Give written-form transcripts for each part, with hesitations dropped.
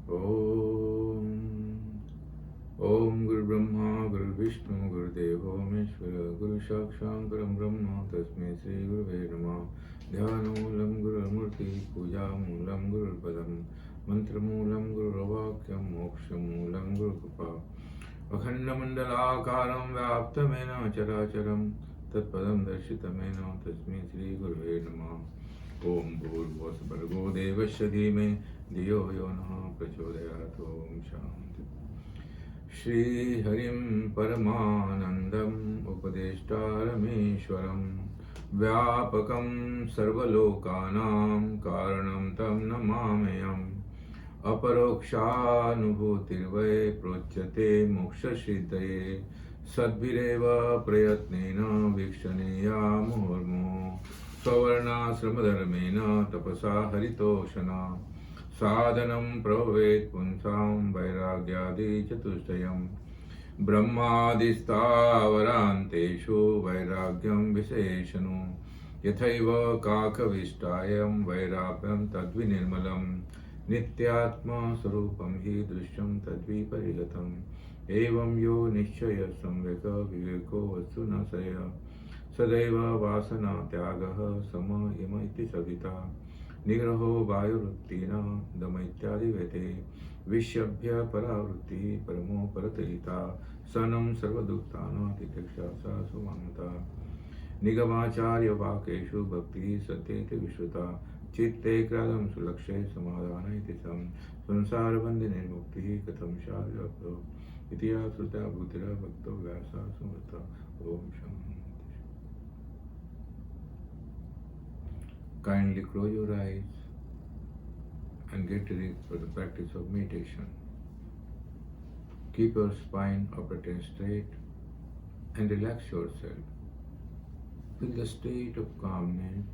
ओम ओम गुरु ब्रह्मा गुरु विष्णु गुरुदेवो महेश्वर गुरु साक्षात् परम ब्रह्म तस्मै श्री गुरुवे नमः। ध्यानमूलं गुरुर्मूर्ति पूजामूलं गुरुर्पदं मंत्रमूलं गुरुर्वाक्यं मोक्षमूलं गुरुकृपा। अखण्डमण्डलाकारं व्याप्तमेन चराचरं तत्पदं दर्शितमेन तस्मै श्री गुरुवे नमः। ओम भूर्भुवस्सुर्भर्गो देवस्य धीमहि धियो यो नः प्रचोदयात्। ओम शांति। श्रीहरिं परमानन्दम् उपदेष्टारमेश्वरं व्यापकं सर्वलोकानां कारणं तं नमाम्यहम्। अपरोक्षानुभूतिर्वै प्रोच्यते मोक्षसिद्धये सद्भिरेव प्रयत्नेन वीक्षणीया मुहुर्मुहुः। सवर्णाश्रमधर्मेण तपसा हरितोषणा साधनं प्रभवेत् पुंसां वैराग्यादि चतुष्टयम्। ब्रह्मादिस्थावरान्तेषु वैराग्यं विशेषणो यथैव काकविष्टायं वैराग्यं तद्विनिर्मलम्। नित्यात्मस्वरूपं हि दृश्यं तद्विपरिगतम्। एवं यो निश्चय सम्यक् विवेको वस्तु न सय सदैव वासना त्यागः सम इति सविता। निग्रहो वायुवृत्तिना दम इत्यादि वेते विषभ्य परावृत्ति परमो परतरिता सनं सर्वदुःखानां तितिक्षा सा सुममता। निगमाचार्य वाक्येषु भक्ति सत्येति विश्रुता चित्ते क्रादं सुलक्ष्ये समाधान इति सं संसारबन्धे निर्मुक्तिः कथं स्यात् इति श्रुता भूतिरा भक्तो Vyasa Sumta. Om Shanti. Kindly close your eyes and get ready for the practice of meditation. Keep your spine upright and straight and relax yourself. Feel the state of calmness,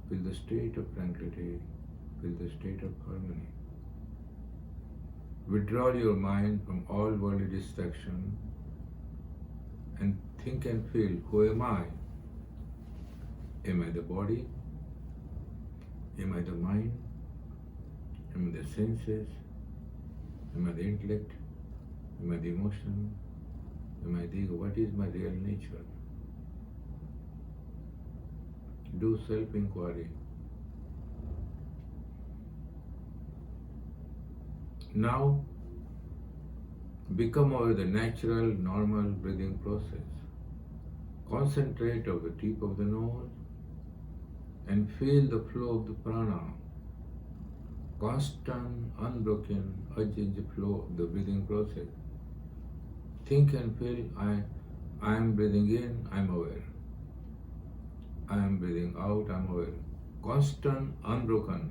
feel the state of tranquility, feel the state of harmony. Withdraw your mind from all worldly distraction and think and feel, who am I? Am I the body? Am I the mind? Am I the senses? Am I the intellect? Am I the emotion? Am I the ego? What is my real nature? Do self-inquiry. Now, become aware of the natural, normal breathing process. Concentrate on the tip of the nose and feel the flow of the prana. Constant, unbroken, unchanging flow of the breathing process. Think and feel, I am breathing in, I am aware. I am breathing out, I am aware. Constant, unbroken,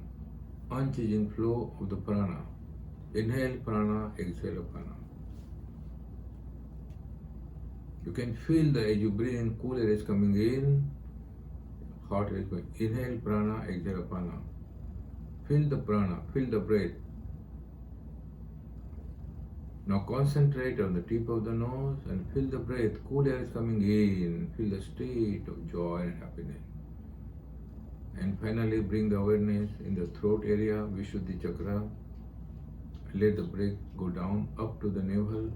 unchanging flow of the prana. Inhale prana, exhale prana. You can feel that as you breathe in, cool air is coming in, hot air is going. Inhale prana, exhale prana. Feel the prana, feel the breath. Now concentrate on the tip of the nose and feel the breath. Cool air is coming in. Feel the state of joy and happiness. And finally bring the awareness in the throat area, Vishuddhi chakra. Let the breath go down up to the navel,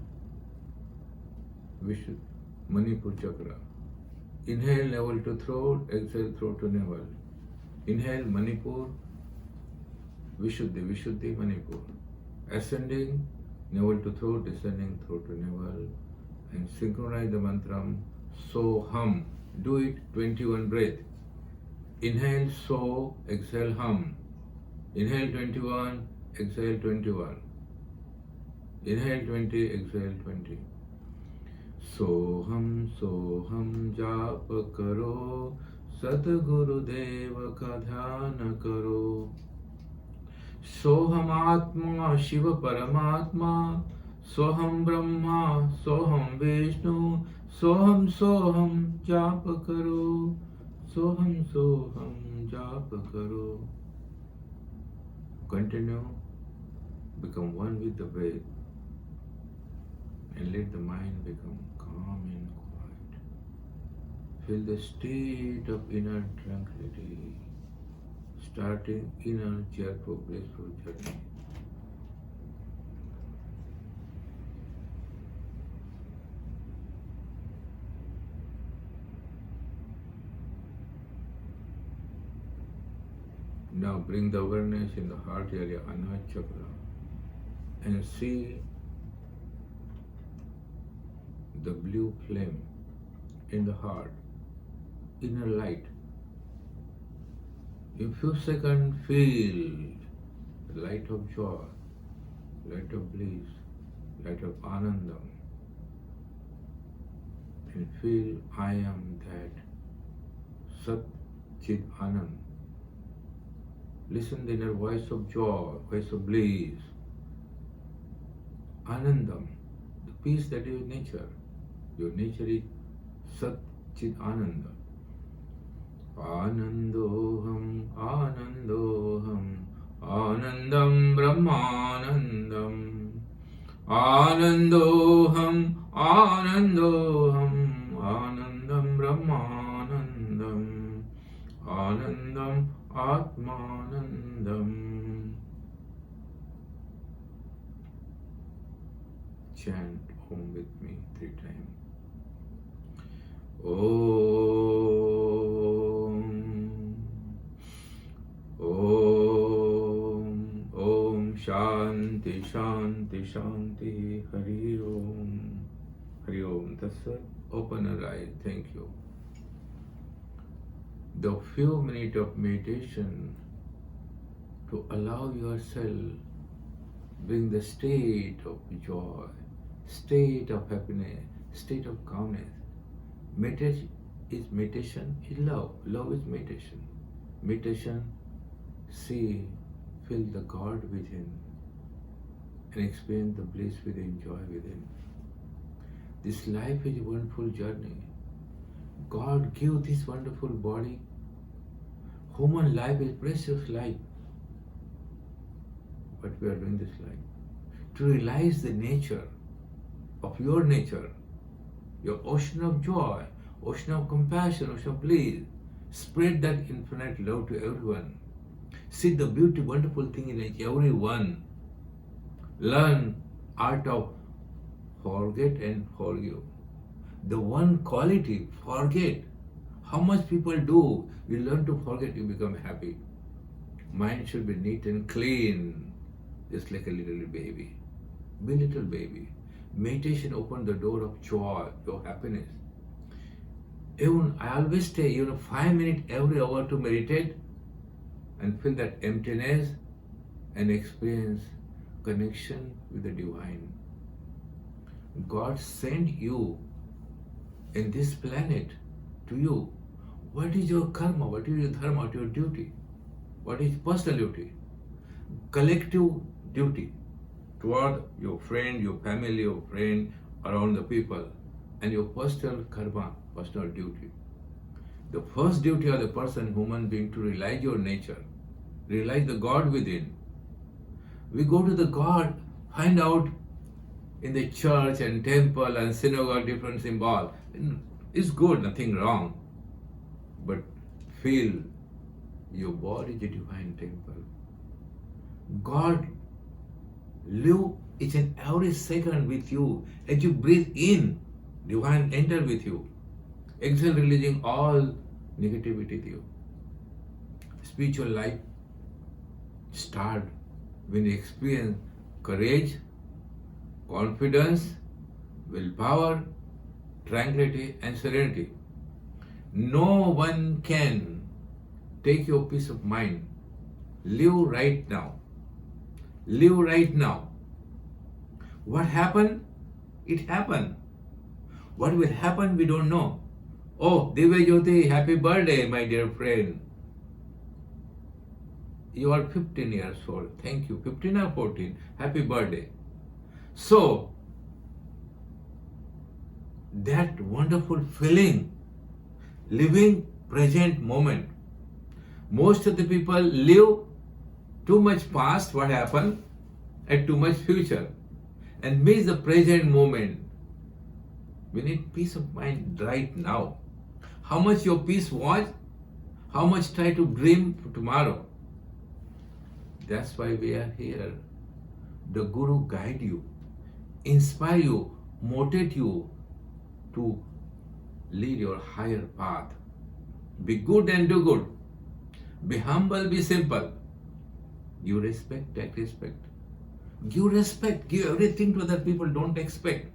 Vishuddhi, Manipur chakra. Inhale navel to throat, exhale throat to navel. Inhale Manipur, Vishuddhi, Vishuddhi, Manipur. Ascending navel to throat, descending throat to navel. And synchronize the mantra So Hum. Do it 21 breath. Inhale So, exhale Hum. Inhale 21, exhale 21. Inhale 20, exhale 20. सोहम जाप करो सतगुरुदेव का ध्यान करो। सोहम आत्मा शिव परमात्मा सोहम ब्रह्मा सोहम विष्णु सोहम सोहम जाप करो। सोहम जाप करो। Continue, become one with the breath and let the mind become calm and quiet. Feel the state of inner tranquility, starting inner cheerful, blissful journey. Now bring the awareness in the heart area, Anahata Chakra, and see the blue flame in the heart, inner light. In few seconds, feel the light of joy, light of bliss, light of Anandam, and feel I am that Sat Chit Anand. Listen the inner voice of joy, voice of bliss, Anandam, the peace that is nature. Your nature is Sat Chit Ananda. Anandoham, Anandoham, Anandam Brahmanandam. Anandoham, Anandoham, Anandam Brahmanandam. Anandam Atmanandam. Chant Om with me 3 times. Om Shanti Shanti Shanti Hari Om. Hari Om. That's it. Open your eyes. Thank you. The few minutes of meditation to allow yourself bring the state of joy, state of happiness, state of calmness. Meditation is love. Love is meditation. Meditation, see, feel the God within and experience the bliss within, joy within. This life is a wonderful journey. God gave this wonderful body. Human life is precious life. But we are doing this life to realize the nature of your nature, your ocean of joy, ocean of compassion, ocean of bliss. Spread that infinite love to everyone. See the beauty, wonderful thing in everyone. Learn art of forget and forgive. The one quality, forget. How much people do, you learn to forget, you become happy. Mind should be neat and clean, just like a little baby. Be little baby. Meditation opens the door of joy, your happiness. Even I always say, 5 minutes every hour to meditate and feel that emptiness and experience connection with the divine. God sent you in this planet to you. What is your karma? What is your dharma? What is your duty? What is personal duty? Collective duty toward your friend, your family, your friend, around the people, and your personal karma, personal duty. The first duty of the person, human being, to realize your nature, realize the God within. We go to the God, find out in the church and temple and synagogue different symbol. It's good, nothing wrong. But feel your body is a divine temple. God live each and every second with you. As you breathe in, divine enter with you. Exhale, releasing all negativity with you. Spiritual life start when you experience courage, confidence, willpower, tranquility and serenity. No one can take your peace of mind. Live right now. Live right now. What happened? It happened. What will happen? We don't know. Oh, Divya Jyoti, happy birthday, my dear friend. You are 15 years old. Thank you. 15 or 14. Happy birthday. So, that wonderful feeling, living present moment. Most of the people live too much past, what happened, and too much future, and miss the present moment. We need peace of mind right now. How much your peace was, how much try to dream for tomorrow. That's why we are here. The Guru guide you, inspire you, motivate you to lead your higher path. Be good and do good. Be humble, be simple. Give respect, take respect. Give respect, give everything to other people, don't expect.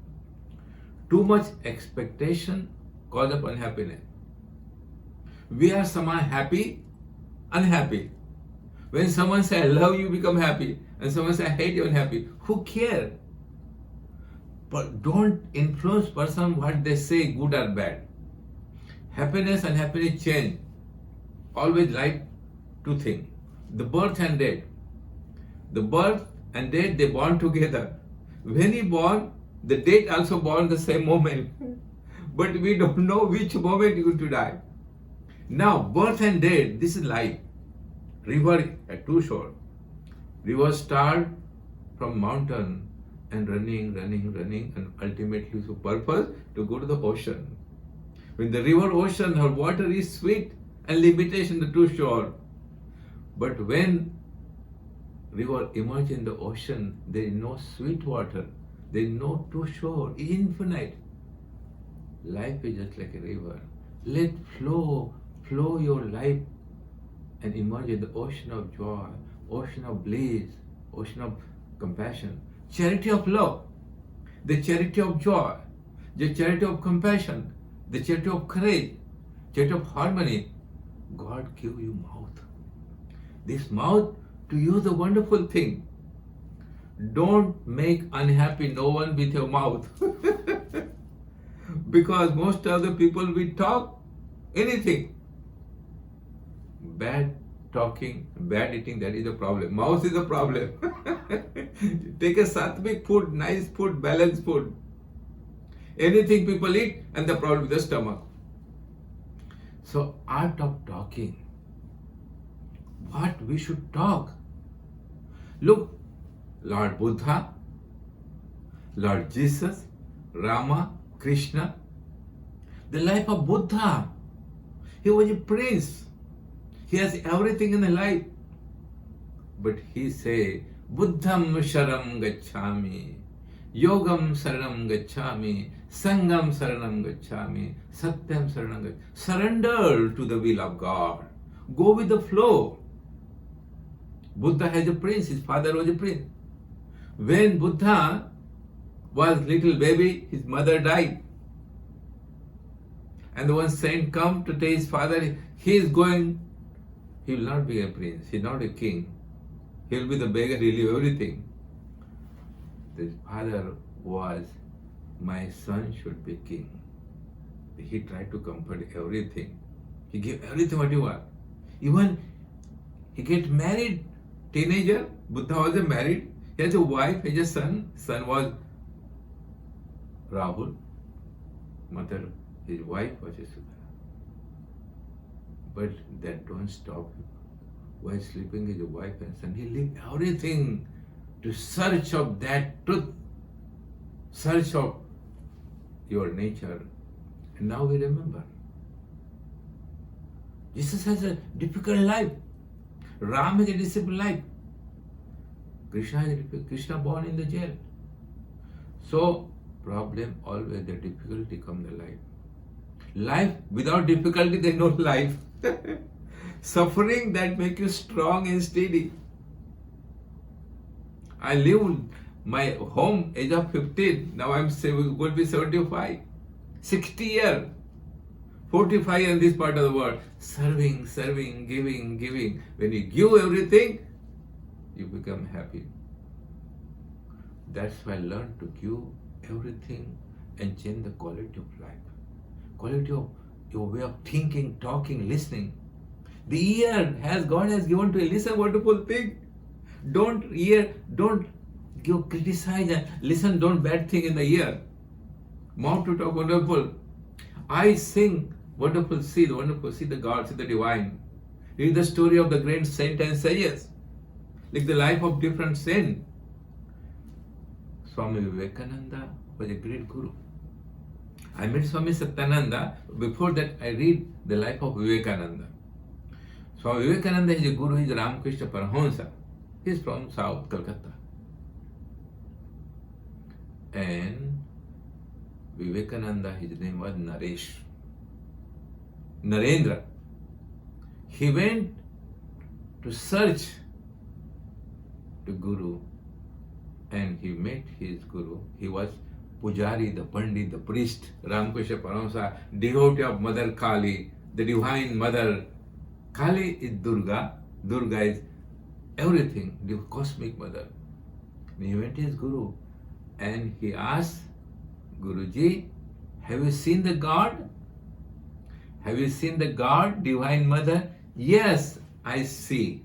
Too much expectation causes up unhappiness. We are somehow happy, unhappy. When someone says I love you, become happy. And someone says I hate you, unhappy. Who cares? But don't influence person what they say, good or bad. Happiness and happiness change. Always like two things. The birth and death. The birth and death, they born together. When he born, the death also born the same moment. But we don't know which moment you going to die. Now, birth and death, this is life. River at two shore. River start from mountain and running, and ultimately to purpose to go to the ocean. When the river ocean, her water is sweet and limitation the two shore. But when river emerge in the ocean, there is no sweet water, there is no two shore, infinite. Life is just like a river. Let flow your life and emerge in the ocean of joy, ocean of bliss, ocean of compassion. Charity of love, the charity of joy, the charity of compassion, the charity of courage, charity of harmony. God give you mouth. This mouth to use the wonderful thing. Don't make unhappy no one with your mouth. Because most of the people we talk anything. Bad talking, bad eating, that is the problem. Mouth is the problem. Take a sattvic food, nice food, balanced food. Anything people eat and the problem with the stomach. So art of talking. What we should talk. Look, Lord Buddha, Lord Jesus, Rama, Krishna. The life of Buddha. He was a prince. He has everything in the life. But he say, Buddham sharam gacchami, Yogam saranam gacchami, Sangam saranam gacchami, Satyam saranam gacchami. Surrender to the will of God. Go with the flow. Buddha has a prince, his father was a prince. When Buddha was little baby, his mother died. And the one saint come to tell his father, he is going, he will not be a prince, he is not a king. He will be the beggar, he will leave everything. His father was, my son should be king. He tried to comfort everything. He gave everything what he want. Even he get married, teenager, Buddha was married, he has a wife, he has a son was Rahul, mother, his wife was Yasodhara. But that don't stop him. While sleeping with his wife and son, he left everything to search of that truth, search of your nature. And now we remember. Jesus has a difficult life. Ram has a disciplined life. Krishna born in the jail. So, problem always, the difficulty come the life. Life without difficulty, there is no life. Suffering that make you strong and steady. I live my home age of 15. Now I'm going to be 75. 60 years. 45 in this part of the world. Serving, giving. When you give everything, you become happy. That's why I learn to give everything and change the quality of life. Quality of your way of thinking, talking, listening. The ear God has given to you. Listen, wonderful thing. Don't give criticize and listen, don't bad thing in the ear. Mouth to talk wonderful. I sing wonderful, see the God, see the divine. Read the story of the great saint and sages. Like the life of different saints. Swami Vivekananda was a great guru. I met Swami Satyananda. Before that, I read the life of Vivekananda. Swami Vivekananda is a guru, he is Ramakrishna Paramahansa. He is from South Calcutta. And Vivekananda, his name was Narendra. He went to search to Guru, and he met his Guru. He was Pujari, the Pandit, the priest, Ramakrishna Paramhansa, devotee of Mother Kali, the divine mother. Kali is Durga, Durga is everything, the cosmic mother. He went to his Guru and he asked, Guruji, have you seen the God? Have you seen the God, divine mother? Yes, I see.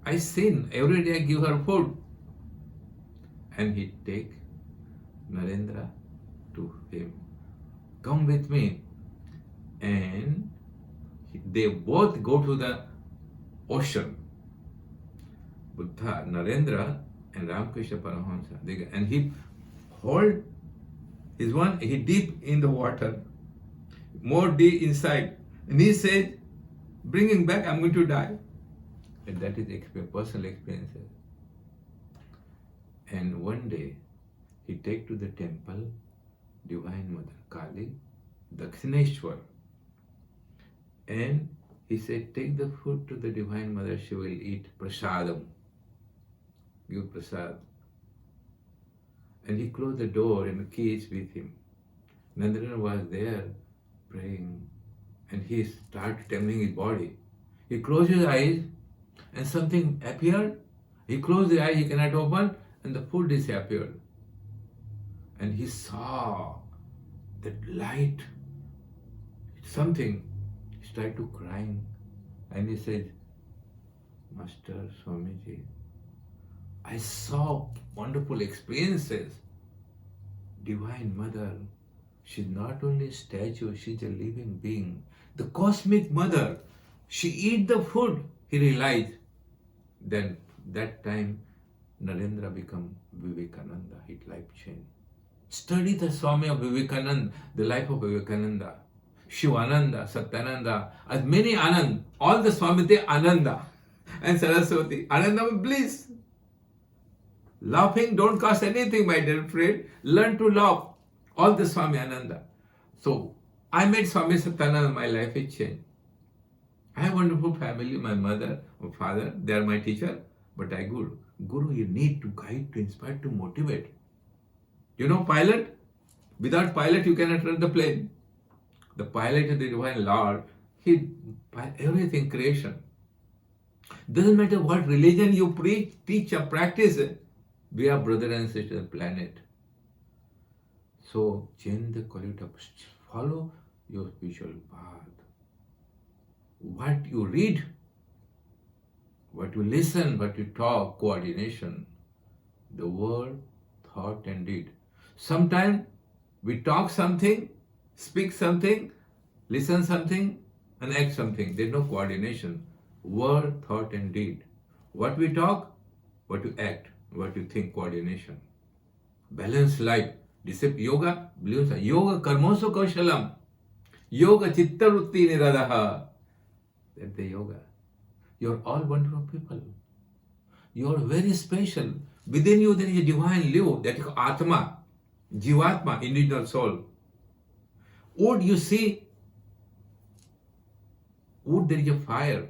I seen. Every day I give her food. And he take Narendra to him. Come with me. And they both go to the ocean. Buddha, Narendra and Ramakrishna Paramahansa. And he hold his one, he deep in the water, more deep inside. And he said, bring him back, I'm going to die. And that is personal experiences. And one day, he take to the temple, Divine Mother Kali, Dakshineshwar. And he said, take the food to the Divine Mother, she will eat prasadam. Give prasad. And he closed the door and the key is with him. Narendra was there praying and he started trembling his body. He closed his eyes and something appeared. He closed the eye, he cannot open, and the food disappeared. And he saw that light, something. He started to crying. And he said, Master Swamiji, I saw wonderful experiences. Divine Mother, she's not only a statue, she's a living being. The cosmic mother, she eat the food. He realized. Then that time Narendra become Vivekananda, his life changed. Study the Swami of Vivekananda, the life of Vivekananda, Shivananda, Satyananda, as many Anand, all the Swami they Ananda and Saraswati. Ananda means bliss. Laughing don't cost anything, my dear friend. Learn to laugh. All the Swami Ananda. So I met Swami Satyananda, my life is changed. I have a wonderful family, my mother, my father, they are my teacher, but I Guru. Guru, you need to guide, to inspire, to motivate. You know, pilot? Without pilot, you cannot run the plane. The pilot is the Divine Lord. He, everything, creation. Doesn't matter what religion you preach, teach, or practice, we are brother and sister on the planet. So, change the quality of, follow your spiritual path. What you read, what you listen, what you talk, coordination. The word, thought and deed. Sometimes we talk something, speak something, listen something and act something. There is no coordination. Word, thought and deed. What we talk, what you act, what you think, coordination. Balanced life. Yoga, yoga karmosu kaushalam. Yoga chitta vritti niradaha. That's the yoga. You're all wonderful people. You're very special. Within you there is a divine live, that is Atma, Jivatma, individual soul. Wood you see, wood there is a fire.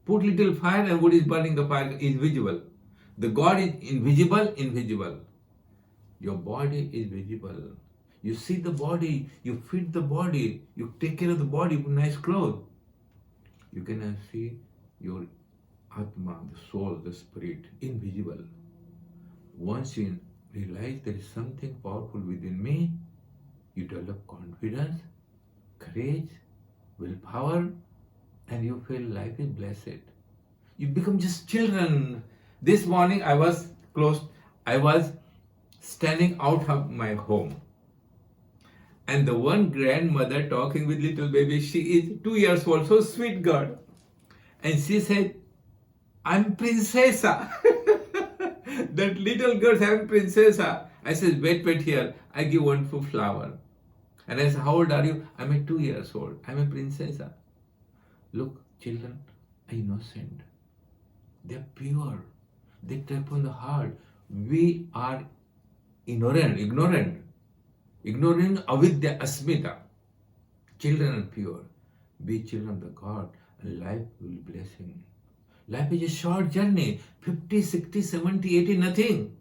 Put little fire and wood is burning, the fire is visible. The God is invisible. Your body is visible. You see the body, you feed the body, you take care of the body with nice clothes. You can see your Atma, the soul, the spirit, invisible. Once you realize there is something powerful within me, you develop confidence, courage, willpower, and you feel life is blessed. You become just children. This morning I was standing out of my home. And the one grandmother talking with little baby, she is 2 years old, so sweet girl. And she said, I'm princessa. That little girl having princessa. I said, wait here. I give one for flower. And I said, how old are you? I'm a 2 years old. I'm a princessa. Look, children are innocent. They're pure. They tap on the heart. We are ignorant. Ignoring avidya asmita. Children are pure. Be children of the God and life will be blessing. Life is a short journey. 50, 60, 70, 80, nothing.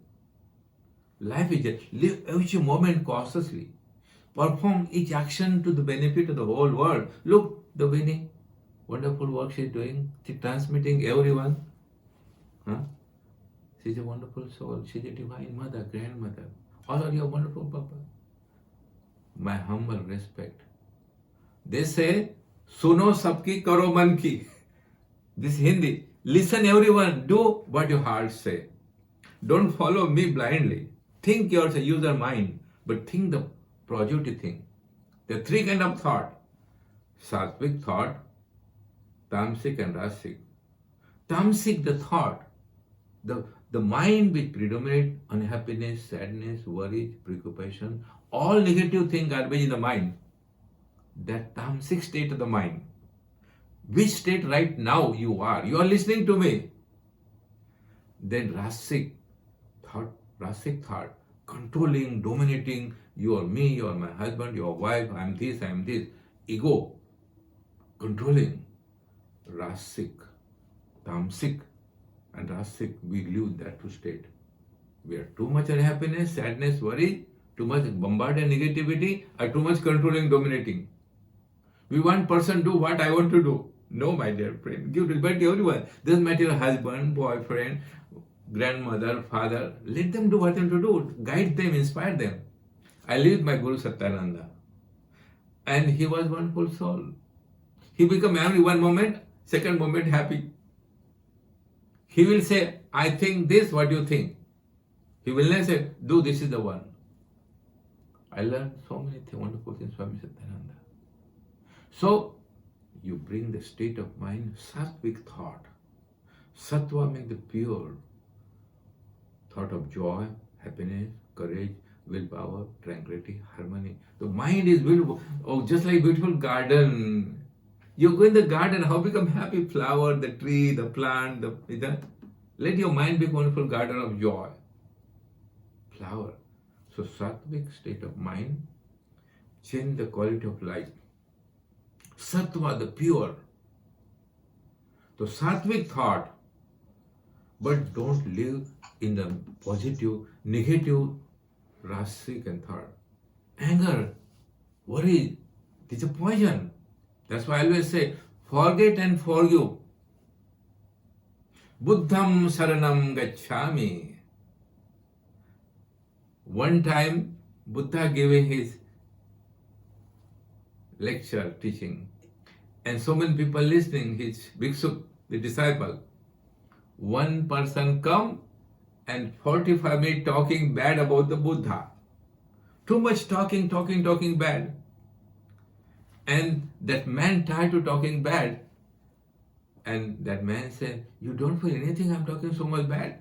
Life is a live each moment cautiously. Perform each action to the benefit of the whole world. Look, the Winnie, wonderful work she's doing. She's transmitting everyone. Huh? She's a wonderful soul. She's a divine mother, grandmother. All are your wonderful papa. My humble respect. They say, suno sabki karo man ki. This Hindi. Listen everyone. Do what your heart say. Don't follow me blindly. Think yourself, use your mind. But think the positive thing. There are three kind of thought. Sattvic thought, tamasic and rasic. Tamasic, the thought, the mind which predominate unhappiness, sadness, worry, preoccupation, all negative things garbage in the mind. That tamasic state of the mind. Which state right now you are? You are listening to me. Then rasic thought, controlling, dominating, you are me, you are my husband, your wife, I am this. Ego, controlling. Rasic, tamasic, and rasic, we live that two state. We are too much unhappiness, sadness, worry, too much bombarded negativity, or too much controlling, dominating. We want person do what I want to do. No, my dear friend, give respect to everyone. Doesn't matter your husband, boyfriend, grandmother, father. Let them do what they want to do. Guide them, inspire them. I live with my Guru Satyananda. And he was wonderful soul. He become angry one moment, second moment happy. He will say, I think this, what do you think? He will not say, do, this is the one. I learned so many wonderful things from Satyananda. So, you bring the state of mind, sattvic thought. Sattva means the pure thought of joy, happiness, courage, willpower, tranquility, harmony. The mind is beautiful. Oh, just like beautiful garden. You go in the garden, how become happy flower, the tree, the plant, let your mind be a wonderful garden of joy. Flower. So sattvic state of mind, change the quality of life. Sattva, the pure. So sattvic thought, but don't live in the positive, negative, rasic and thought. Anger, worry, this is a poison. That's why I always say, forget and forgive. Buddham saranam gacchami. One time, Buddha giving his lecture, teaching, and so many people listening, his bhikshu, the disciple. One person come and 45 minutes talking bad about the Buddha. Too much talking bad. And that man tried to talking bad. And that man said, you don't feel anything, I'm talking so much bad.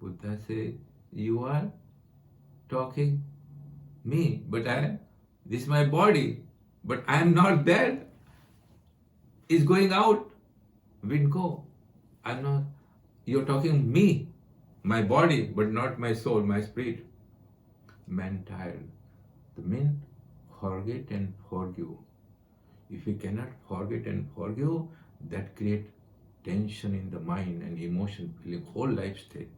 Buddha said, you are talking me, but this is my body, but I am not there. It's going out. Wind go. I'm not. You're talking me, my body, but not my soul, my spirit. Man tired. The men forget and forgive. If you cannot forget and forgive, that creates tension in the mind and emotion, feeling, whole life state.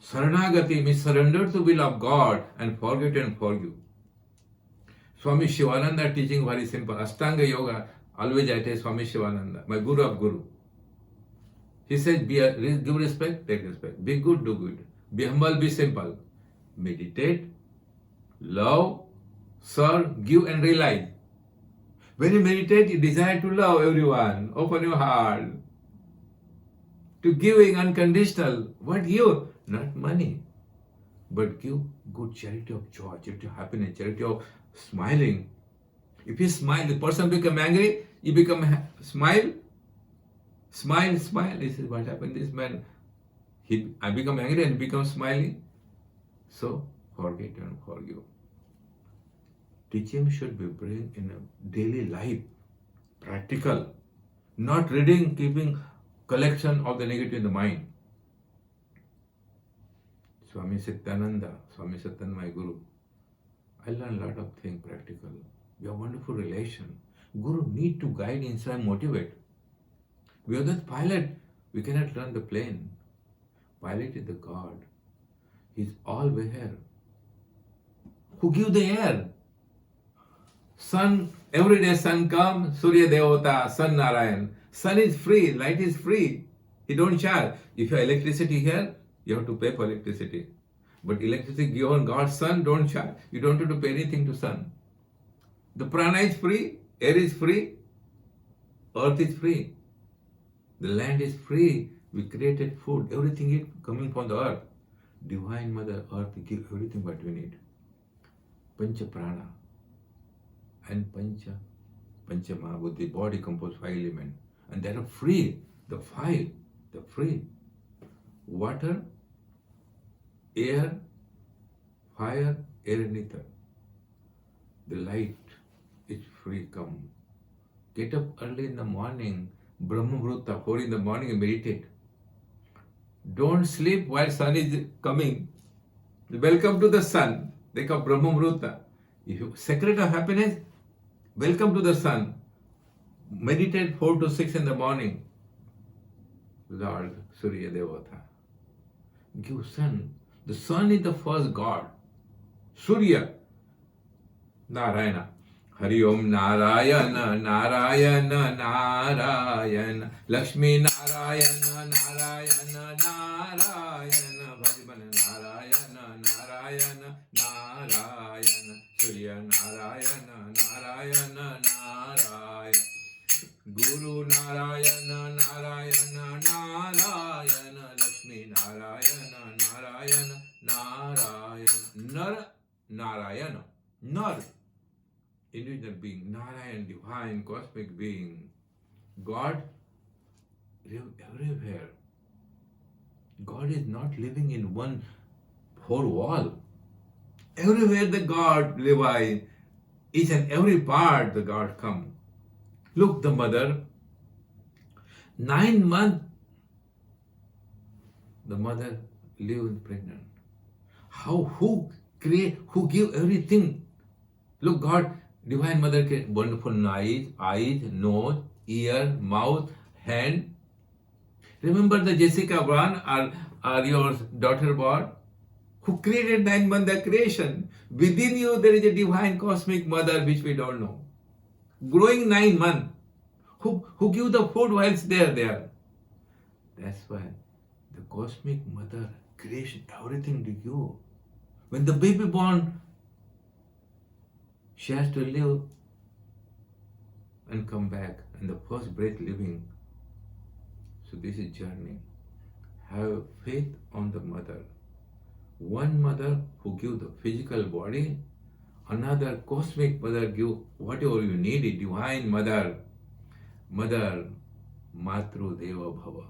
Saranagati means surrender to will of God and forget and forgive. Swami Shivananda teaching very simple. Ashtanga Yoga, always I tell Swami Shivananda, my Guru of Guru. He says, give respect, take respect. Be good, do good. Be humble, be simple. Meditate, love, serve, give and realize. When you meditate, you desire to love everyone. Open your heart. To giving unconditional. What give? Not money. But give good charity of joy, charity of happiness, charity of smiling. If you smile, the person become angry, you become smile. Smile. This is what happened. This man, I become angry and become smiling. So forget and forgive. Teaching should be bring in a daily life, practical, not reading, keeping collection of the negative in the mind. Swami Satyananda, my Guru. I learned a lot of things practical. We have wonderful relation. Guru need to guide, inspire, motivate. We are the pilot. We cannot run the plane. Pilot is the God. He's all here. Who give the air? Sun, every day sun come, Surya Devata, Sun Narayan. Sun is free, light is free. He don't charge. If you have electricity here, you have to pay for electricity. But electricity given God's sun, don't charge. You don't have to pay anything to sun. The prana is free, air is free, earth is free. The land is free. We created food. Everything is coming from the earth. Divine Mother Earth give everything what we need. Pancha prana and Panchama, with the body composed 5 elements. And they are free. The 5, they're free. Water, air, fire, air and ether. The light is free, come. Get up early in the morning, Brahma Muhurta, 4 in the morning and meditate. Don't sleep while sun is coming. Welcome to the sun. They call Brahma Muhurta. If you secret of happiness, welcome to the sun. Meditate 4 to 6 in the morning. Lord Surya Devata. Give sun. The sun is the first God. Surya. Narayana. Hari Om Narayana, Narayana, Narayana. Lakshmi Narayana, Narayana, Narayana. Bhajman Narayana, Narayana, Narayana. Surya Narayana, Narayana, Narayana. Guru Narayana, Narayana, Narayana. Lakshmi Narayana, Narayana, Narayana. Nar, Narayana. Nar. Individual being, Narayan, divine, cosmic being. God live everywhere. God is not living in one four wall. Everywhere the God live, each and every part the God come. Look, the mother, 9 months, the mother live pregnant. Who give everything? Look, God, Divine Mother, wonderful eyes, nose, ear, mouth, hand. Remember the Jessica Brown, or your daughter born? Who created 9 months the creation? Within you there is a divine cosmic mother which we don't know. Growing 9 months. Who give the food whilst they are there? That's why the cosmic mother creation everything to you. When the baby born, she has to live and come back, and the first breath living. So this is journey. Have faith on the mother. One mother who gives the physical body, another cosmic mother give whatever you need, a divine mother. Mother, Matru Deva Bhava.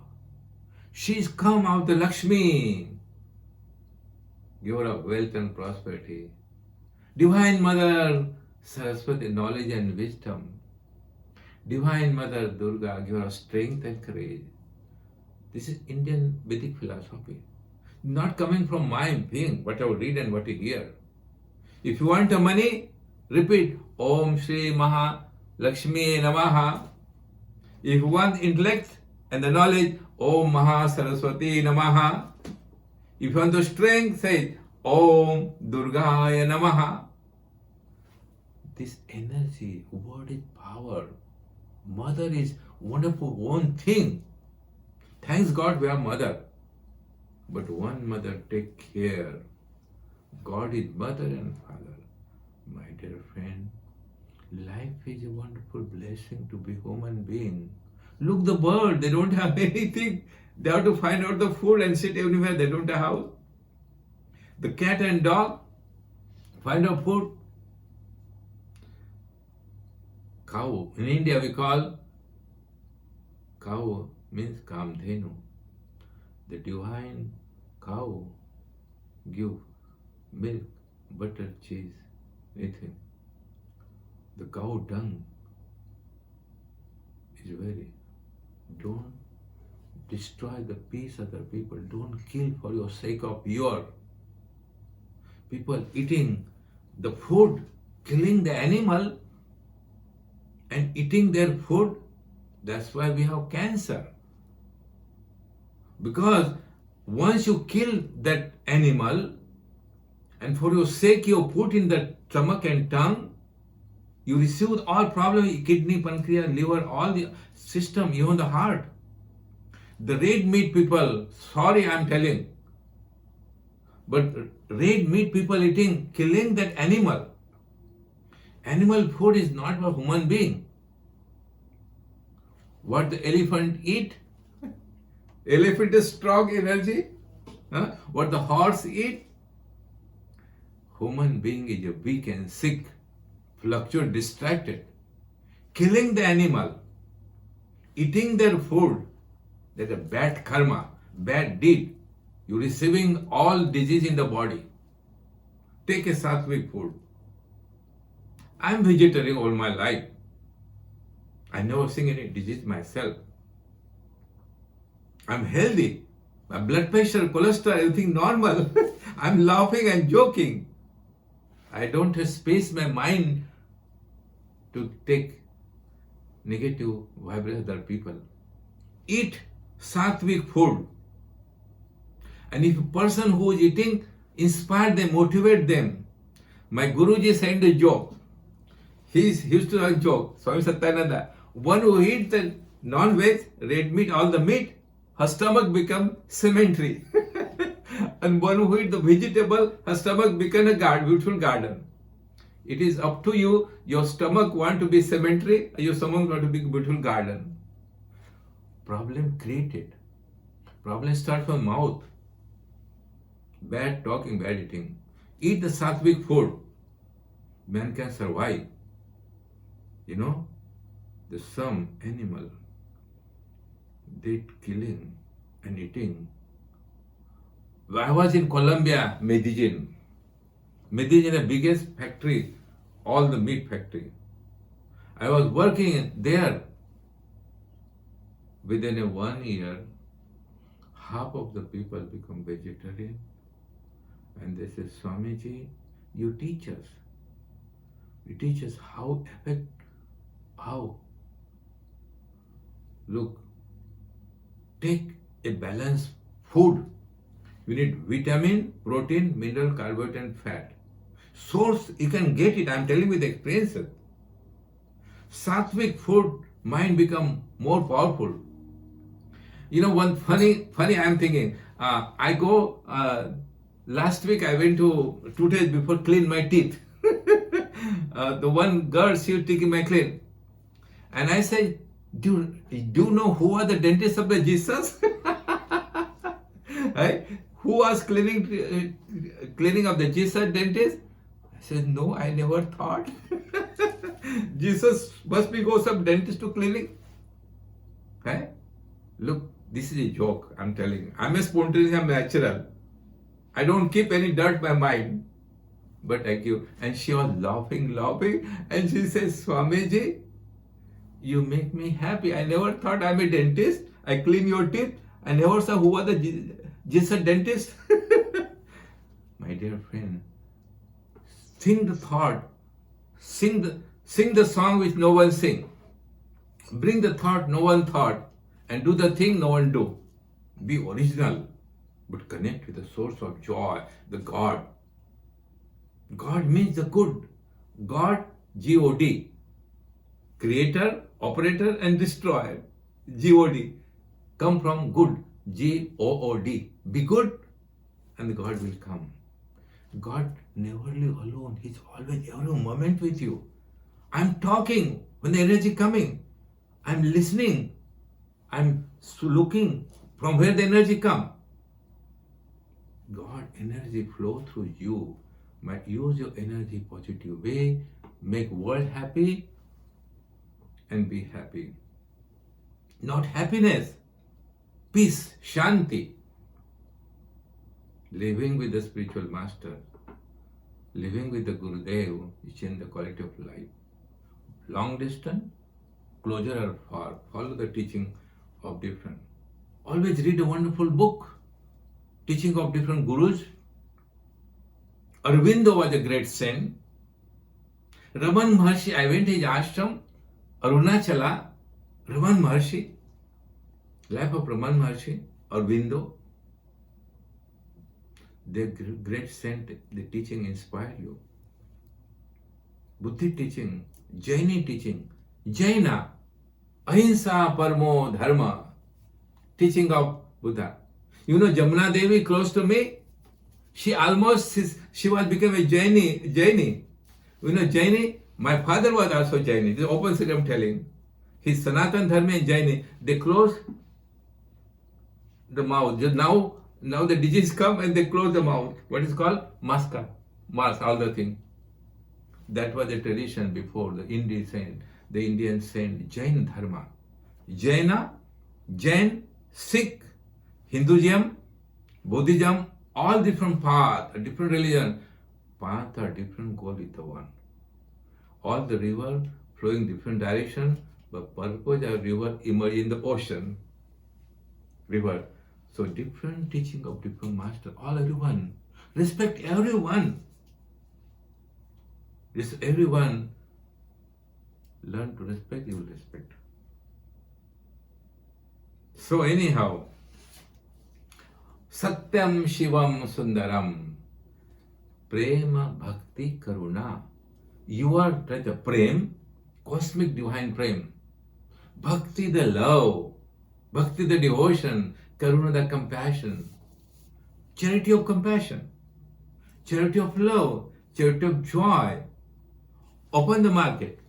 She's come out the Lakshmi. Give her wealth and prosperity. Divine Mother, Saraswati, knowledge and wisdom. Divine Mother, Durga, give her strength and courage. This is Indian Vedic philosophy. Not coming from my being, what I read and what I hear. If you want the money, repeat Om Shri Maha Lakshmi Namaha. If you want intellect and the knowledge, Om Maha Saraswati Namaha. If you want the strength, say Om Durgaya Namaha. This energy, word is power. Mother is wonderful one thing. Thanks God we are mother. But one mother take care. God is mother and father. My dear friend, life is a wonderful blessing to be human being. Look the bird, they don't have anything. They have to find out the food and sit everywhere. They don't have house. The cat and dog find out food. Cow. In India we call cow means Kamdhenu. The divine cow give milk, butter, cheese, anything. The cow dung is very. Don't destroy the peace of the people. Don't kill for your sake of your. People eating the food, killing the animal and eating their food. That's why we have cancer. Because once you kill that animal, and for your sake you put in the stomach and tongue, you receive all problems, kidney, pancreas, liver, all the system, even the heart. The red meat people, sorry I'm telling, but red meat people eating, killing that animal. Animal food is not for human being. What the elephant eat? Elephant is strong energy. Huh? What the horse eat? Human being is a weak and sick, fluctuate, distracted. Killing the animal, eating their food, that's a bad karma, bad deed. You're receiving all disease in the body. Take a sattvic food. I'm vegetarian all my life. I never seen any disease myself. I'm healthy. My blood pressure, cholesterol, everything normal. I'm laughing and joking. I don't have space my mind to take negative vibration other people. Eat sattvic food. And if a person who is eating, inspire them, motivate them. My Guruji sent a joke. He used to have a joke, Swami Satyananda. One who eats the non-veg, red meat, all the meat, her stomach become cemetery. And one who eats the vegetable, her stomach become a beautiful garden. It is up to you. Your stomach want to be cemetery, or your stomach want to be beautiful garden. Problem created. Problem start from mouth. Bad talking, bad eating. Eat the sattvic food. Man can survive. You know, there's some animal, they killing and eating. I was in Colombia, Medellin. Medellin is the biggest factory, all the meat factory. I was working there. Within 1 year, half of the people become vegetarian. And they say, Swamiji, you teach us. You teach us how. Look, take a balanced food. You need vitamin, protein, mineral, carbohydrate, and fat. Source, you can get it. I'm telling you with experience. Sattvic food, mind become more powerful. You know, one funny I'm thinking, I go, last week I went to 2 days before clean my teeth. The one girl, she was taking my clean. And I said, do you know who are the dentists of the Jesus? Right? Who was cleaning of the Jesus dentist? I said, no, I never thought. Jesus must be go some dentist to clinic. Right? Look, this is a joke, I'm telling you. I'm a spontaneous, I'm natural. I don't keep any dirt in my mind. But I give. And she was laughing. And she says, Swamiji, you make me happy. I never thought I'm a dentist. I clean your teeth. I never saw who are the Jesus dentist. My dear friend, sing the thought. Sing the song which no one sing. Bring the thought no one thought. And do the thing no one do. Be original. But connect with the source of joy, the God. God means the good. God, G-O-D. Creator, operator and destroyer. G-O-D. Come from good. G-O-O-D. Be good and God will come. God never live alone. He's always every moment with you. I'm talking when the energy coming. I'm listening. I'm looking from where the energy come. God energy flow through you. Might use your energy positive way, make world happy and be happy. Not happiness, peace, shanti. Living with the spiritual master, living with the Gurudev is change the quality of life. Long distance, closer or far, follow the teaching of different. Always read a wonderful book, teaching of different gurus. Aurobindo was a great saint. Raman Maharshi, I went to his ashram, Arunachala. Raman Maharshi, life of Raman Maharshi, Aurobindo, the great saint, the teaching inspired you. Buddhist teaching, Jaini teaching, Jaina, Ahimsa Parmo Dharma, teaching of Buddha. You know Jamuna Devi close to me, she was become a Jaini. You know Jaini, my father was also Jaini. This is opposite I'm telling. His Sanatan Dharma and Jaini, they close the mouth. Just now the disease come and they close the mouth. What is called? Mask, all the thing. That was the tradition before the Indian saint, Jain Dharma. Jaina, Jain, Sikh, Hinduism, Buddhism, all different paths, different religion. Path are different, goal is the one. All the river flowing different direction, but purpose of river emerge in the ocean. River. So different teaching of different master, everyone. Respect everyone. Everyone learn to respect, you will respect. So anyhow, Satyam Shivam Sundaram, Prema Bhakti Karuna. You are the Prem, cosmic divine Prem. Bhakti the love, Bhakti the devotion, Karuna the compassion. Charity of compassion, charity of love, charity of joy. Open the market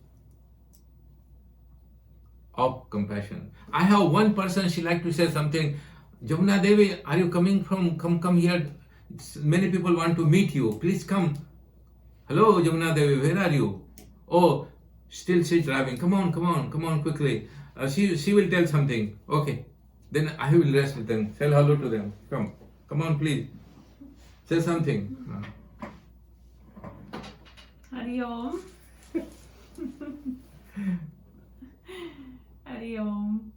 of compassion. I have one person, she like to say something. Jamuna Devi, are you coming from, come here. Many people want to meet you. Please come. Hello, Jamuna Devi, where are you? Oh, still she's driving. Come on, quickly. She will tell something. Okay. Then I will rest with them. Say hello to them. Come on, please. Say something. Hari Om. Hari Om.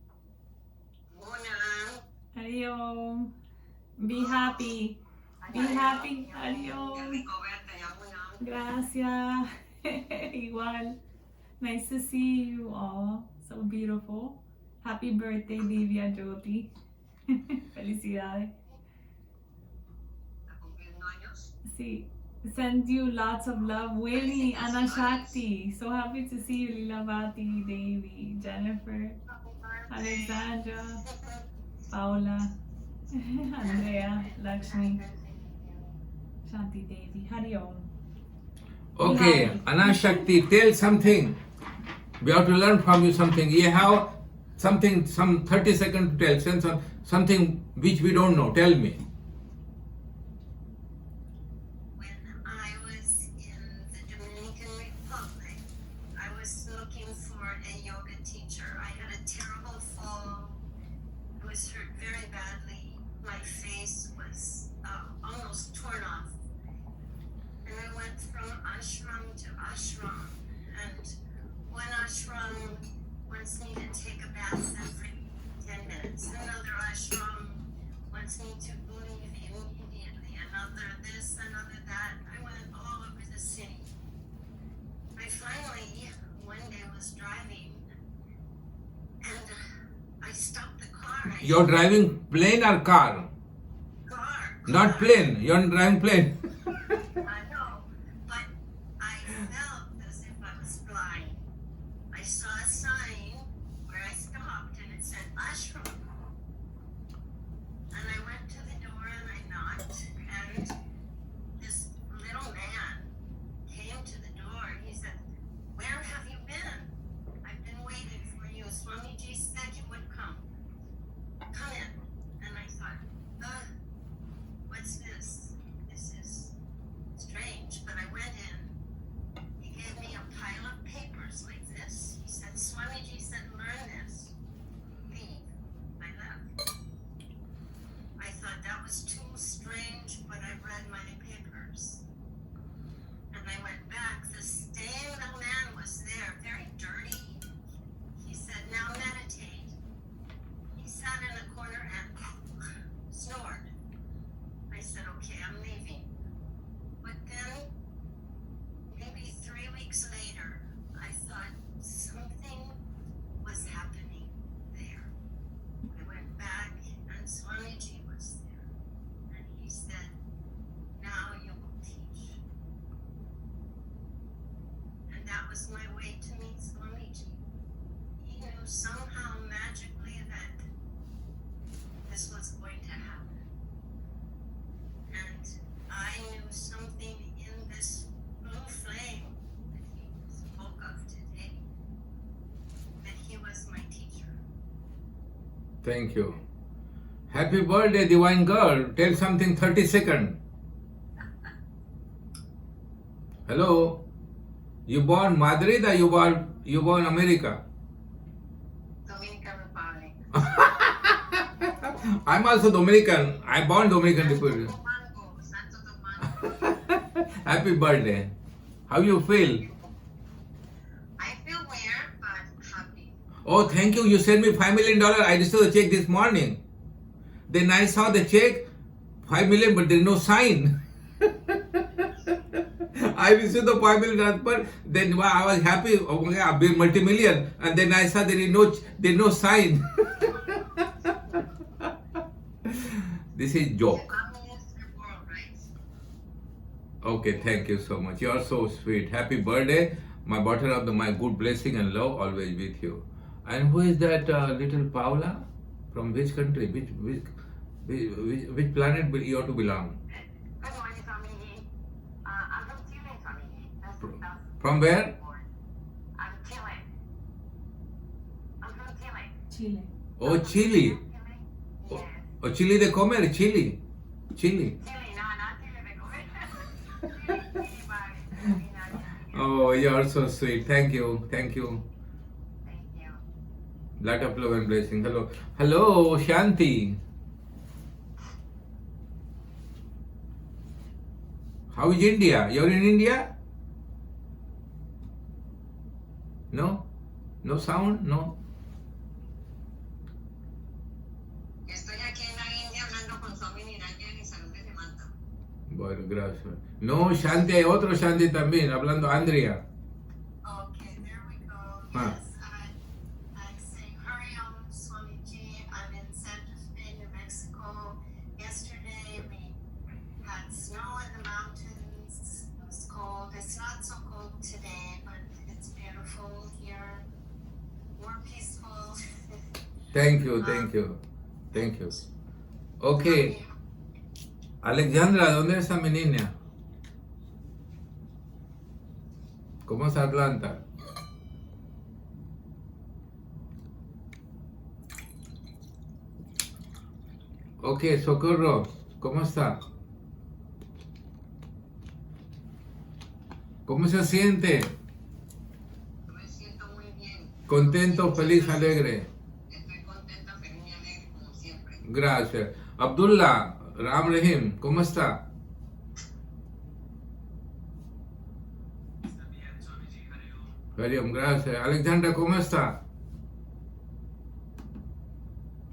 Hari Om. Be happy. Be happy. Hari Om. Gracias. Igual. Nice to see you all. So beautiful. Happy birthday, Divya Jyoti. Felicidades. Sí. Send you lots of love. Willie, Anna Shakti. So happy to see you, Lilavati, Devi, Jennifer, Alexandra, Paula, Andrea, Lakshmi, Shanti Devi. Hari Om. Okay, Anna Shakti, tell something. We have to learn from you something. You have something, some 30 seconds to tell. Something which we don't know. Tell me. You're driving plane or car? Car. Not plane. You're driving plane. I know, but I felt as if I was flying. I saw a sign where I stopped and it said ashram. And I went to the door and I knocked and this little man came to the door. He said, "Where have you been? I've been waiting for you. Swamiji said you would come. Come in." And I thought, what's this? This is strange. Thank you. Happy birthday, divine girl. Tell something 30 seconds. Hello. You born Madrid or you born America? Dominican Republic. I'm also Dominican. I born Dominican Republic. Santo Domingo. Happy birthday. How you feel? I feel weird, but happy. Oh, thank you. You sent me $5 million. I received the check this morning. Then I saw the check, 5 million, but there is no sign. I received the 5 million transfer. Then I was happy. Okay, I'll be multi-million. And then I saw there is no sign. This is joke. I'm Minister World, right? Okay, thank you so much. You are so sweet. Happy birthday. My bottle of my good blessing and love always with you. And who is that little Paula? From which country? Which planet will you ought to belong? Good morning, family. I'm from Chile, family. That's From where? I'm Chile. I'm from Chile. Chile. Oh, Chile. Yes. Oh, Chile de comer, Chile. Chile, Chile. no, not Chile de comer. Chile, Chile, Oh, you are so sweet. Thank you. Thank you. Thank you. Lot of love and blessing. Hello. Hello, Shanti. How is India? You're in India? No? No sound? No? Estoy aquí en la India hablando con su amiga Jenny Salud de Manta. Bueno, gracias. No, Shanti, hay otro Shanti también, hablando Andrea. Okay, there we go. Huh. Yes, I say Hariam Swamiji. I'm in Santa Fe, New Mexico. Yesterday we had snow in the mountains. It was cold. It's not so cold today, but it's beautiful here. More peaceful. Thank you, thank you. Thank you. Okay. Alexandra, ¿dónde está mi niña? ¿Cómo está Atlanta? Ok, Socorro, ¿cómo está? ¿Cómo se siente? Me siento muy bien. Contento, feliz, alegre. Estoy contenta, feliz y alegre como siempre. Gracias. Abdullah, Ram Rahim, ¿cómo está? Hariom, gracias. Alexandra, ¿cómo está?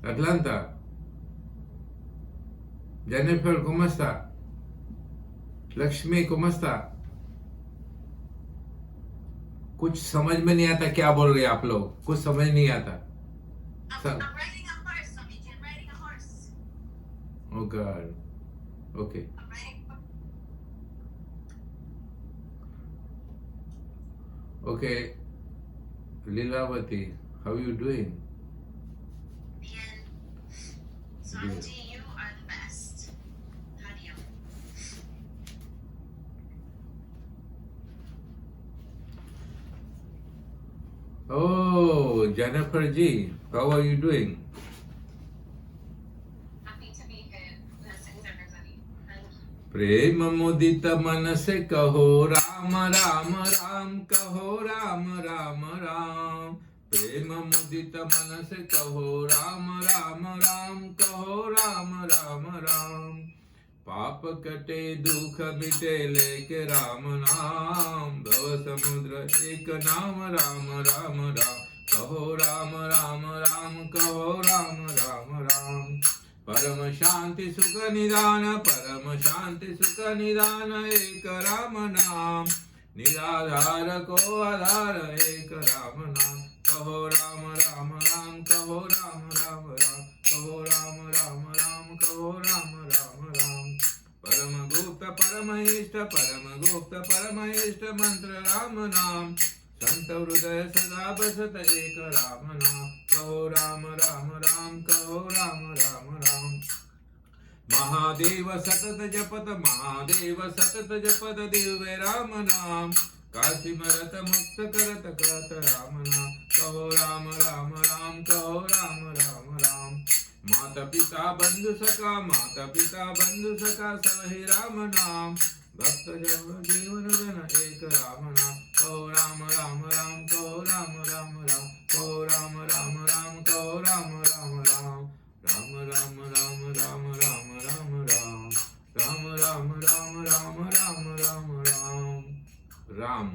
Atlanta. Jennifer, ¿cómo está? Lakshmi, ¿cómo está? कुछ समझ में नहीं आता क्या बोल रहे आप लोग, कुछ समझ नहीं आता. I'm riding a horse, Swamiji. I'm riding a horse. Oh God. Okay. I'm riding a Okay. Lilavati, how you doing? Bien. Swamiji, you are the best. Hariam. Oh, Jennifer G, how are you doing? Happy to be here. Blessings, everybody. Thank you. प्रेम मुदित मन से कहो राम राम राम, कहो राम राम राम. प्रेम मुदित मन से कहो राम राम राम, कहो राम राम राम. पाप कटे दुख मिटे लेके राम नाम, भव समुद्र एक नाम राम राम राम. कहो राम राम राम, कहो राम राम राम. परम शांति सुख निदान, परम शांति सुख निदान, एक राम नाम. निराधार को आधार एक राम नाम. कहो राम राम राम, कहो राम राम राम. कहो राम राम राम, कहो राम राम राम. परम गुप्त परम इष्ट, परम गुप्त परम इष्ट मंत्र राम नाम. संत हृदय सदा बसत एक राम नाम. कहो राम राम राम, कहो राम राम राम. महादेव सतत जपत, महादेव सतत जपत दिव्य राम नाम. काशी मरत मुक्त करत कहत राम नाम. कहो राम राम राम, कहो राम राम राम. माता पिता बंधु सखा, माता पिता बंधु सखा सब ही राम नाम। भक्त जन जीवन धन एक राम नाम। कहो राम राम राम, कहो राम राम राम, कहो राम राम राम, कहो Ram Ram Ram. Ram Ram Ram Ram Ram Ram Ram, Ram Ram Ram Ram Ram Ram Ram Ram.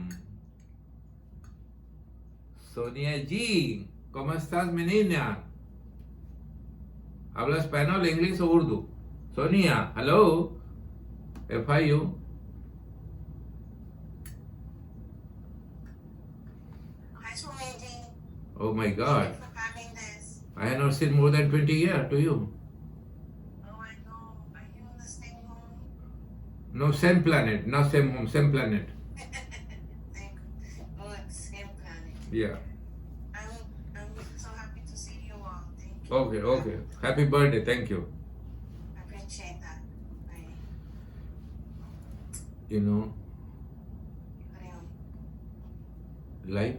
Sonia G, ¿cómo estás, mi niña? ¿Habla español, inglés o urdu? Sonia, hello. If I you. Hi, Swamiji. Oh my Thank God. you for having this. I have not seen more than 20 years to you. Oh, I know. Are you in the same home? No, same planet, not same home, same planet. Thank good, same planet. Yeah. I'm so happy to see you all. Thank you. Okay, okay. Happy birthday, thank you. I appreciate that. You know, I life,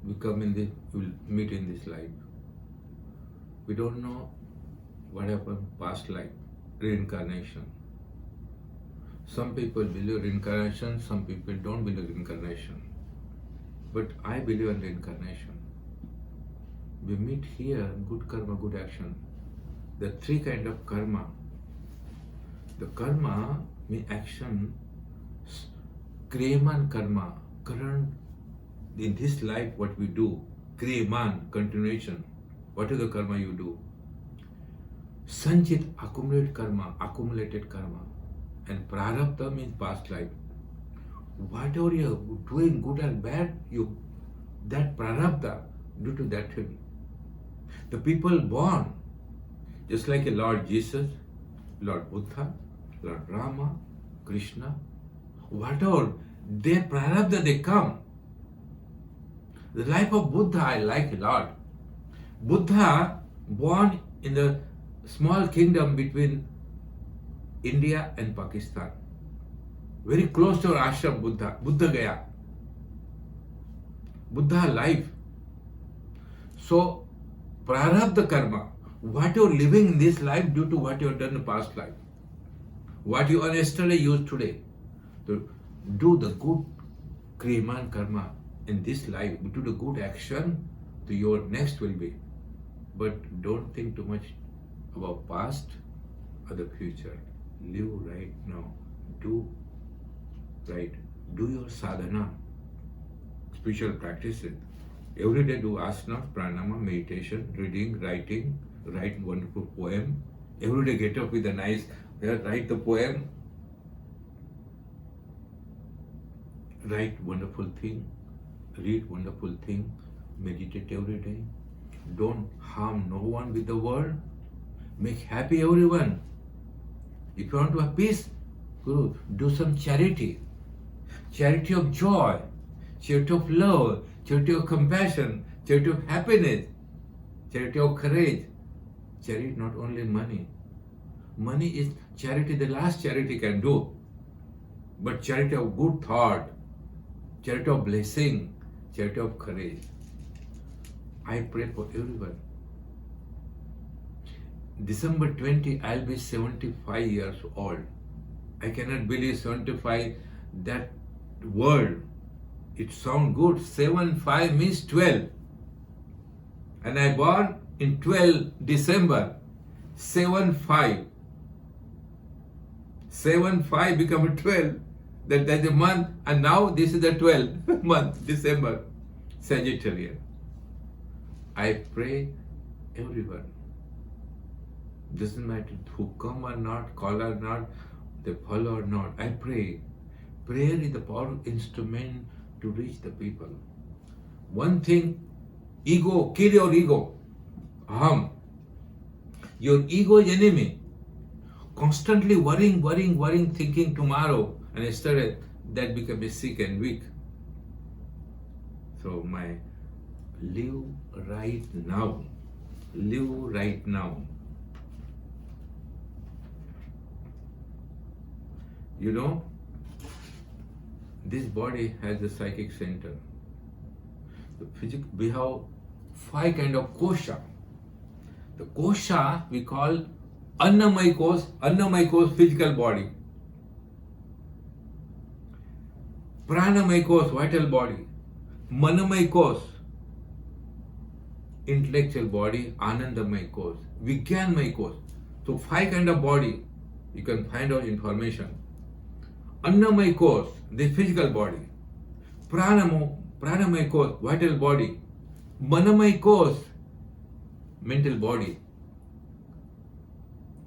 we come in this, we will meet in this life. We don't know what happened past life, reincarnation. Some people believe reincarnation, some people don't believe reincarnation. But I believe in reincarnation. We meet here, good karma, good action. There are three kinds of karma. The karma means action, kriyaman karma, current in this life what we do, kriyaman, continuation. What is the karma you do? Sanchit, accumulated karma. And prarabdha means past life. Whatever you are doing, good or bad, that prarabdha, due to that thing. The people born, just like a Lord Jesus, Lord Buddha, Lord Rama, Krishna, whatever, their prarabdha, they come. The life of Buddha I like a lot. Buddha born in the small kingdom between India and Pakistan. Very close to our ashram Buddha Gaya. Buddha life. So, prarabdha karma, what you are living in this life due to what you have done in the past life. What you are yesterday used today. To do the good kriyaman karma in this life, do the good action, to your next will be. But don't think too much about past or the future. Live right now. Do right. Do your sadhana, spiritual practices. Every day do asana, pranama, meditation, reading, writing, write wonderful poem. Every day get up with a nice, write the poem, write wonderful thing, read wonderful thing, meditate every day. Don't harm no one with the world. Make happy everyone. If you want to have peace, Guru, do some charity. Charity of joy, charity of love, charity of compassion, charity of happiness, charity of courage. Charity not only money. Money is charity, the last charity can do. But charity of good thought, charity of blessing, charity of courage. I pray for everyone. December 20, I'll be 75 years old. I cannot believe 75, that word. It sounds good. 7-5 means 12. And I born in 12 December. 7-5. 7-5 become 12. That's a month. And now this is the 12th month, December. Sagittarius. I pray everyone. Doesn't matter who come or not, call or not, they follow or not. I pray. Prayer is the powerful instrument to reach the people. One thing, ego, kill your ego. Aham. Your ego is enemy. Constantly worrying, thinking tomorrow and yesterday, that becomes sick and weak. So live right now. Live right now. You know, this body has the psychic center. The we have 5 kind of kosha. The kosha we call Annamay kosh, physical body. Pranamay kosh, vital body. Manamay kosh, intellectual body. Anandamay kosh, Vigyanmay kosh. So 5 kind of body you can find out information. Annamay kosh, the physical body. Pranamay kosh, vital body. Manamay kosh, mental body.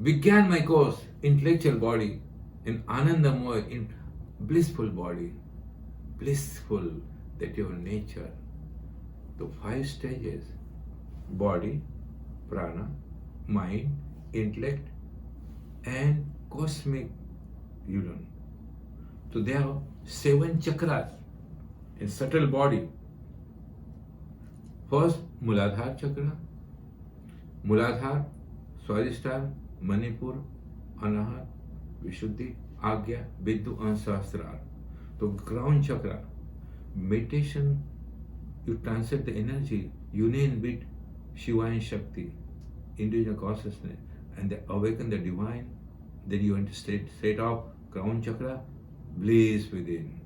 Vigyanmay kosh, intellectual body. And Anandamay, in blissful body. Blissful, that your nature. The 5 stages: body, prana, mind, intellect, and cosmic union. So there are 7 chakras in subtle body. First, Muladhara chakra. Muladhara, Swadhisthana, Manipur, Anahat, Vishuddhi, Agya, Viddu, and Sahasrara. So crown chakra, meditation, you transcend the energy, union with Shiva and Shakti, individual consciousness, and they awaken the divine. Then you enter state of crown chakra, bliss within.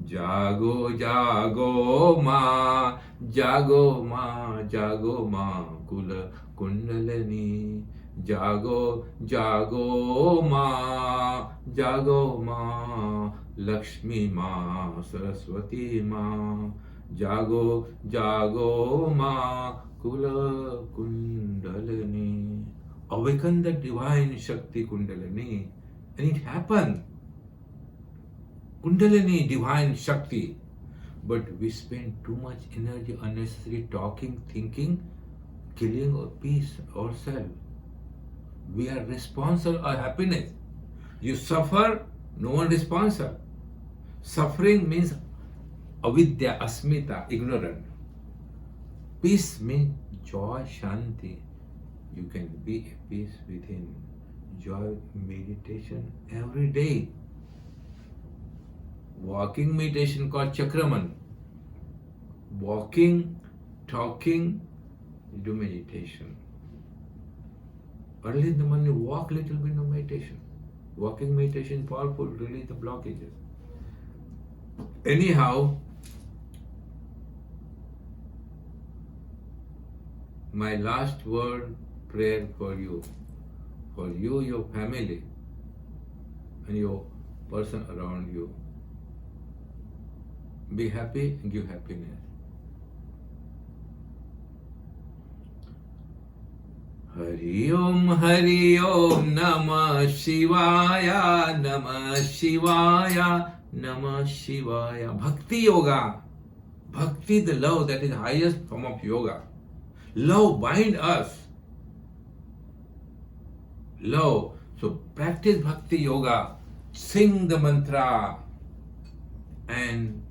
Jago, jago ma, jago ma, jago ma, kula kundalani. Jago, jago ma, Lakshmi ma, Saraswati ma. Jago, jago ma, kula kundalani. Awaken the divine Shakti Kundalini, and it happened. Kundalini, divine Shakti. But we spend too much energy unnecessary talking, thinking, killing our peace, ourselves. We are responsible for happiness. You suffer, no one responsible. Suffering means avidya, asmita, ignorant. Peace means joy, shanti. You can be at peace within. Joy, meditation every day. Walking meditation called Chakraman. Walking, talking, you do meditation. Early in the morning, walk little bit of meditation. Walking meditation powerful, release the blockages. Anyhow, my last word, prayer for you, your family, and your person around you. Be happy and give happiness. Hari Om, Namah Shivaya, Namah Shivaya, Namah Shivaya. Bhakti Yoga. Bhakti, the love, that is the highest form of yoga. Love bind us. Love. So practice Bhakti Yoga. Sing the mantra and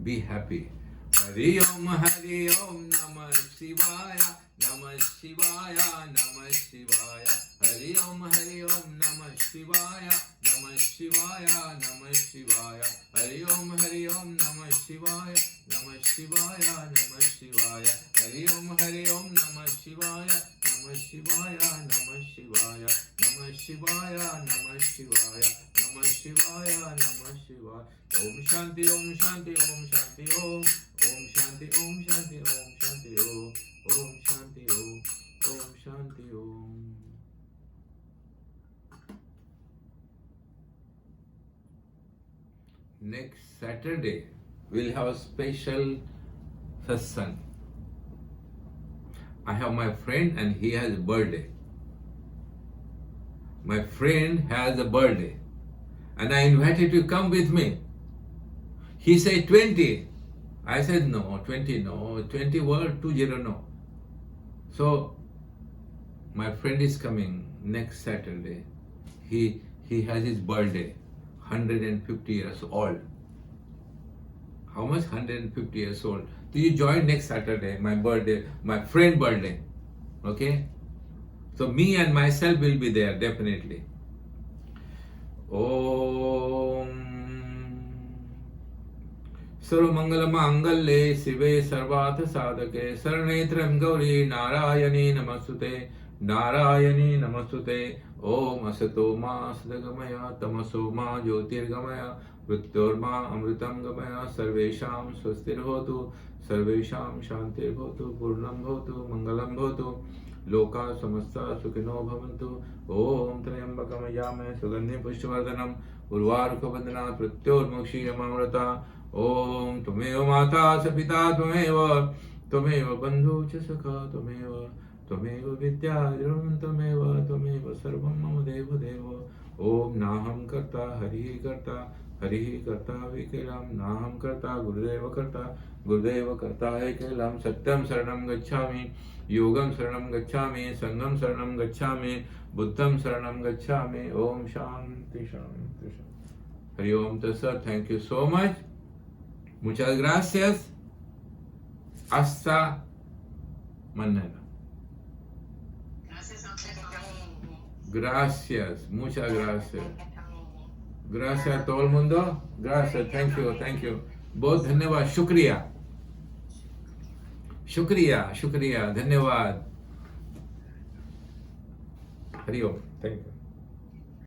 be happy. Hari Om, Namah Shivaya, Namah Shivaya, Namah Shivaya. Hari Om, Namah Shivaya, Namah Shivaya, Namah Shivaya. Hari Om, Namah Shivaya, Namah Shivaya, Namah Shivaya. Hari Om, Namah Shivaya, Namah Shivaya, Namah Shivaya. Namah Shivaya, Namah Shivaya, Namah Shivaya, Namah Shivaya. Om Shanti, Om Shanti, Om Shanti, Om. Om Shanti, Om Shanti, Om Shanti, Om. Om Shanti, Om. Om Shanti, Om. Next Saturday, we'll have a special satsang. I have my friend and he has a birthday. My friend has a birthday and I invited you to come with me. He said 20. I said no, 20 no, 20 word, 20 no. So my friend is coming next Saturday. He has his birthday, 150 years old. How much? 150 years old. So you join next Saturday, my birthday, my friend birthday. Okay? So me and myself will be there, definitely. Om Sarvamangala Mangalle Sive Sarvata Sadake Sarnetrem Gauri Narayani Namasute Narayani नमस्तुते। ओम असतो मा सद्गमय तमसो मा ज्योतिर्गमय मृत्योर्मा अमृतं गमय। सर्वेषां स्वस्तिर्भवतु सर्वेषां शान्तिर्भवतु पूर्णं भवतु मंगलं भवतु लोका समस्ता सुखिनो भवन्तु। ओम त्र्यंबकं यजामहे सुगन्धिं पुष्टिवर्धनम् उर्वारुकबन्धनात् मृत्योर्मुक्षीयमामृता। ओम त्वमेव माता च पिता त्वमेव बन्धु च सखा त्वमेव विद्या त्वमेव सर्वं मम देव। ओम नाहं कर्ता हरिः कर्ता विकेलं नाहं कर्ता गुरुदेव कर्ता है केवलं। सत्यं शरणं गच्छामि योगं शरणं गच्छामि संघं शरणं गच्छामि बुद्धं शरणं गच्छामि। ओम शांति शांति शांति। हरि ओम तत्सत। Thank you so much, muchas gracias, hasta mañana। Gracias a usted también. Gracias, muchas gracias, gracias a todo el mundo, gracias, thank you, बहुत धन्यवाद, शुक्रिया, धन्यवाद। हरि ओम, थैंक यू।